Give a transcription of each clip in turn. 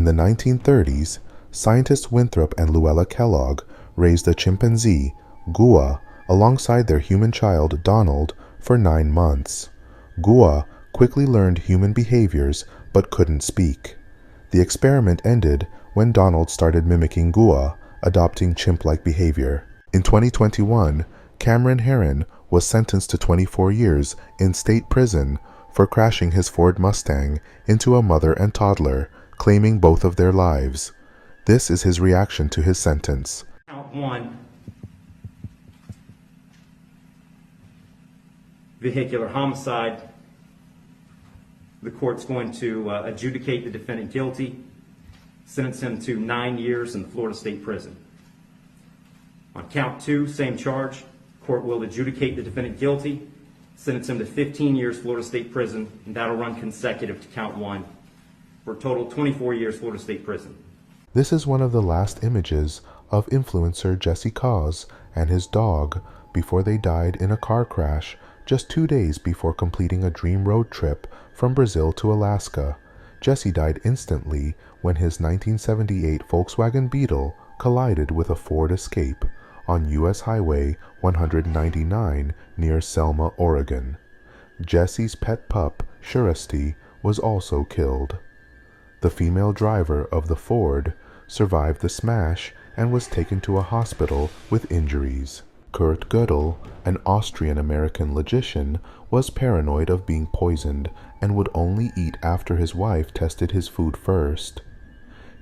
the 1930s, scientists Winthrop and Luella Kellogg raised a chimpanzee, Gua, alongside their human child, Donald, for 9 months. Gua quickly learned human behaviors but couldn't speak. The experiment ended when Donald started mimicking Gua, adopting chimp-like behavior. In 2021, Cameron Herron was sentenced to 24 years in state prison for crashing his Ford Mustang into a mother and toddler, claiming both of their lives. This is his reaction to his sentence. Count 1, vehicular homicide. The court's going to adjudicate the defendant guilty, sentence him to 9 years in the Florida State Prison. On count 2, same charge. Court will adjudicate the defendant guilty, sentence him to 15 years Florida State Prison, and that'll run consecutive to count 1, for a total of 24 years Florida State Prison. This is one of the last images of influencer Jesse Cause and his dog before they died in a car crash just 2 days before completing a dream road trip from Brazil to Alaska. Jesse died instantly when his 1978 Volkswagen Beetle collided with a Ford Escape on U.S. Highway 199 near Selma, Oregon. Jesse's pet pup, Shurasti, was also killed. The female driver of the Ford survived the smash and was taken to a hospital with injuries. Kurt Gödel, an Austrian-American logician, was paranoid of being poisoned and would only eat after his wife tested his food first.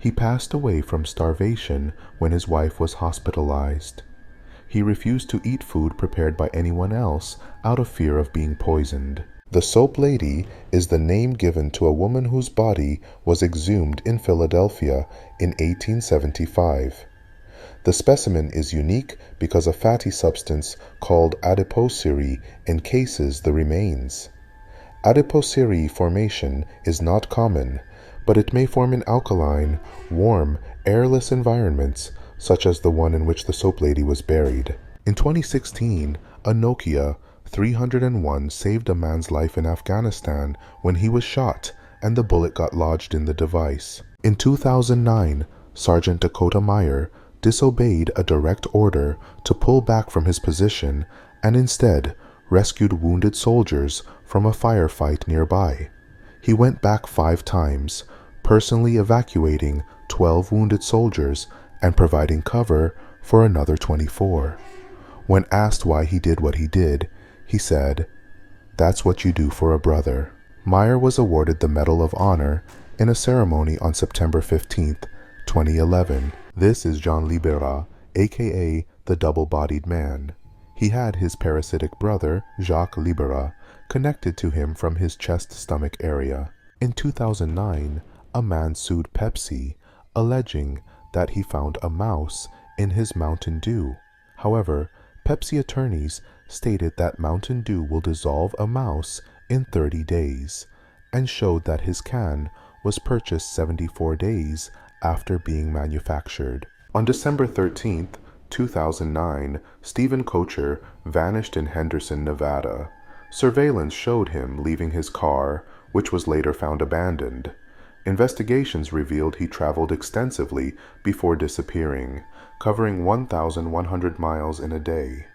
He passed away from starvation when his wife was hospitalized. He refused to eat food prepared by anyone else out of fear of being poisoned. The Soap Lady is the name given to a woman whose body was exhumed in Philadelphia in 1875. The specimen is unique because a fatty substance called adipocere encases the remains. Adipocere formation is not common, but it may form in alkaline, warm, airless environments, such as the one in which the Soap Lady was buried. In 2016, a Nokia 301 saved a man's life in Afghanistan when he was shot and the bullet got lodged in the device. In 2009, Sergeant Dakota Meyer disobeyed a direct order to pull back from his position and instead rescued wounded soldiers from a firefight nearby. He went back 5 times, personally evacuating 12 wounded soldiers and providing cover for another 24. When asked why he did what he did, he said, "That's what you do for a brother." Meyer was awarded the Medal of Honor in a ceremony on September 15, 2011. This is Jean Libera, aka the Double-Bodied Man. He had his parasitic brother, Jacques Libera, connected to him from his chest-stomach area. In 2009, a man sued Pepsi, alleging that he found a mouse in his Mountain Dew. However, Pepsi attorneys stated that Mountain Dew will dissolve a mouse in 30 days, and showed that his can was purchased 74 days after being manufactured. On December 13, 2009, Stephen Kocher vanished in Henderson, Nevada. Surveillance showed him leaving his car, which was later found abandoned. Investigations revealed he traveled extensively before disappearing, covering 1,100 miles in a day.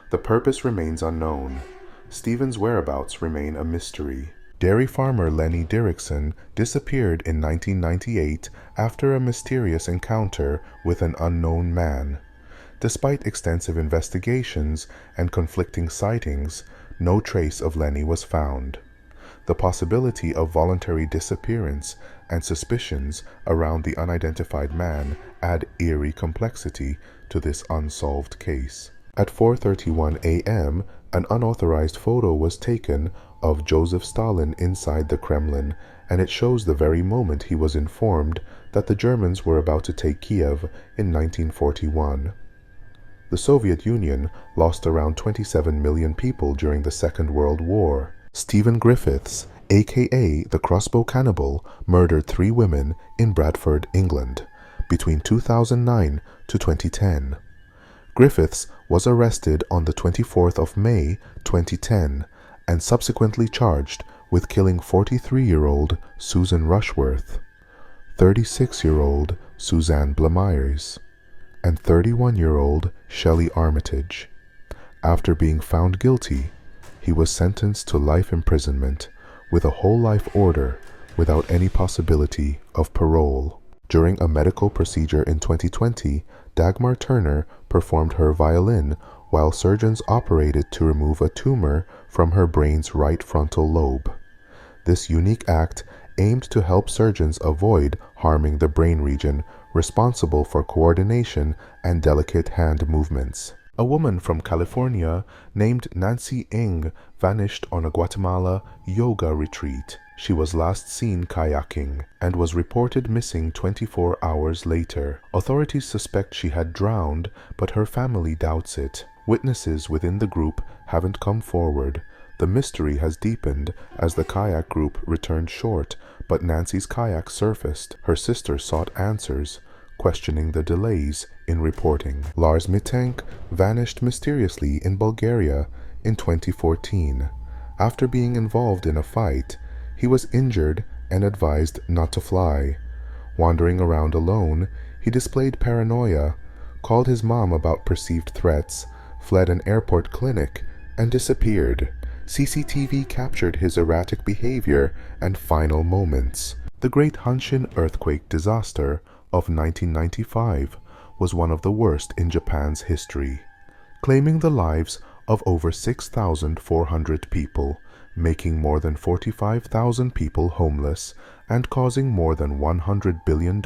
The purpose remains unknown. Stephen's whereabouts remain a mystery. Dairy farmer Lenny Dirksen disappeared in 1998 after a mysterious encounter with an unknown man. Despite extensive investigations and conflicting sightings, no trace of Lenny was found. The possibility of voluntary disappearance and suspicions around the unidentified man add eerie complexity to this unsolved case. At 4:31 a.m., an unauthorized photo was taken of Joseph Stalin inside the Kremlin, and it shows the very moment he was informed that the Germans were about to take Kiev in 1941. The Soviet Union lost around 27 million people during the Second World War. Stephen Griffiths, aka the Crossbow Cannibal, murdered 3 women in Bradford, England, between 2009 to 2010. Griffiths was arrested on the 24th of May, 2010, and subsequently charged with killing 43-year-old Susan Rushworth. 36-year-old Suzanne Blamires, and 31-year-old Shelley Armitage. After being found guilty, he was sentenced to life imprisonment with a whole life order without any possibility of parole. During a medical procedure in 2020, Dagmar Turner performed her violin while surgeons operated to remove a tumor from her brain's right frontal lobe. This unique act aimed to help surgeons avoid harming the brain region responsible for coordination and delicate hand movements. A woman from California named Nancy Ng vanished on a Guatemala yoga retreat. She was last seen kayaking and was reported missing 24 hours later. Authorities suspect she had drowned, but her family doubts it. Witnesses within the group haven't come forward. The mystery has deepened as the kayak group returned short, but Nancy's kayak surfaced. Her sister sought answers, questioning the delays in reporting. Lars Mittank vanished mysteriously in Bulgaria in 2014. After being involved in a fight, he was injured and advised not to fly. Wandering around alone, he displayed paranoia, called his mom about perceived threats, fled an airport clinic, and disappeared. CCTV captured his erratic behavior and final moments. The Great Hanshin earthquake disaster of 1995 was one of the worst in Japan's history, claiming the lives of over 6,400 people, making more than 45,000 people homeless, and causing more than $100 billion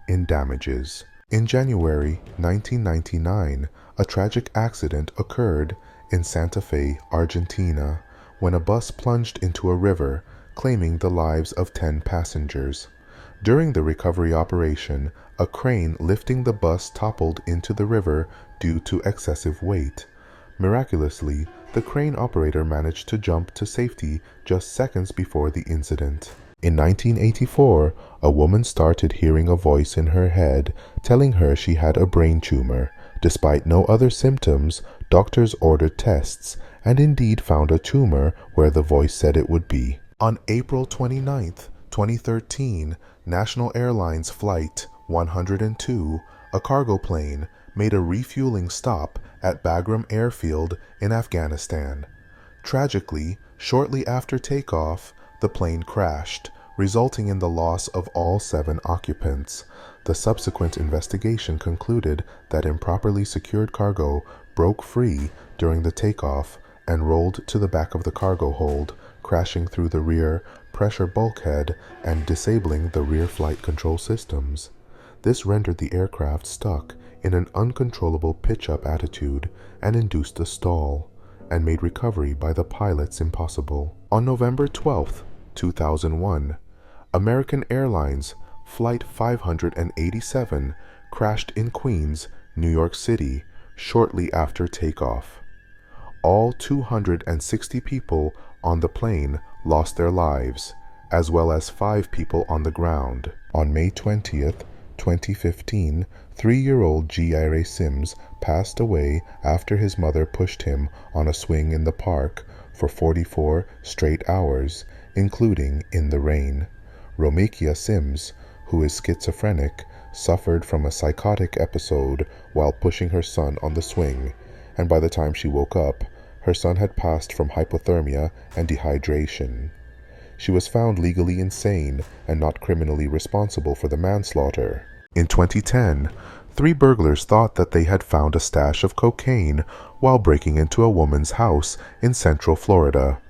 in damages. In January 1999, a tragic accident occurred in Santa Fe, Argentina, when a bus plunged into a river, claiming the lives of 10 passengers. During the recovery operation, a crane lifting the bus toppled into the river due to excessive weight. Miraculously, the crane operator managed to jump to safety just seconds before the incident. In 1984, a woman started hearing a voice in her head telling her she had a brain tumor. Despite no other symptoms, doctors ordered tests and indeed found a tumor where the voice said it would be. On April 29, 2013, National Airlines Flight 102, a cargo plane, made a refueling stop at Bagram Airfield in Afghanistan. Tragically, shortly after takeoff, the plane crashed, resulting in the loss of all 7 occupants. The subsequent investigation concluded that improperly secured cargo broke free during the takeoff and rolled to the back of the cargo hold, crashing through the rear pressure bulkhead and disabling the rear flight control systems. This rendered the aircraft stuck in an uncontrollable pitch-up attitude and induced a stall, and made recovery by the pilots impossible. On November 12, 2001, American Airlines Flight 587 crashed in Queens, New York City, shortly after takeoff. All 260 people on the plane lost their lives, as well as 5 people on the ground. On May 20th, 2015, 3-year-old J.R. Sims passed away after his mother pushed him on a swing in the park for 44 straight hours, including in the rain. Romekia Sims, who is schizophrenic, suffered from a psychotic episode while pushing her son on the swing, and by the time she woke up, her son had passed from hypothermia and dehydration. She was found legally insane and not criminally responsible for the manslaughter. In 2010, 3 burglars thought that they had found a stash of cocaine while breaking into a woman's house in Central Florida.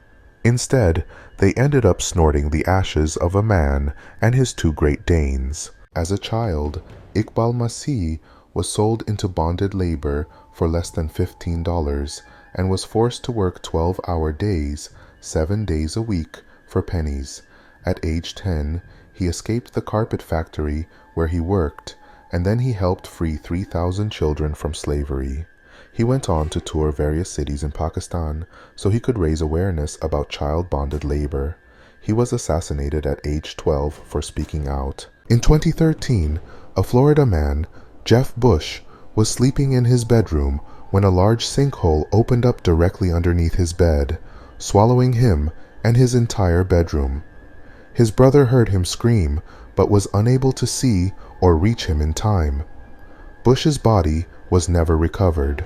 Instead, they ended up snorting the ashes of a man and his 2 Great Danes. As a child, Iqbal Masih was sold into bonded labor for less than $15 and was forced to work 12-hour days, 7 days a week, for pennies. At age 10, he escaped the carpet factory where he worked, and then he helped free 3,000 children from slavery. He went on to tour various cities in Pakistan so he could raise awareness about child-bonded labor. He was assassinated at age 12 for speaking out. In 2013, a Florida man, Jeff Bush, was sleeping in his bedroom when a large sinkhole opened up directly underneath his bed, swallowing him and his entire bedroom. His brother heard him scream, but was unable to see or reach him in time. Bush's body was never recovered.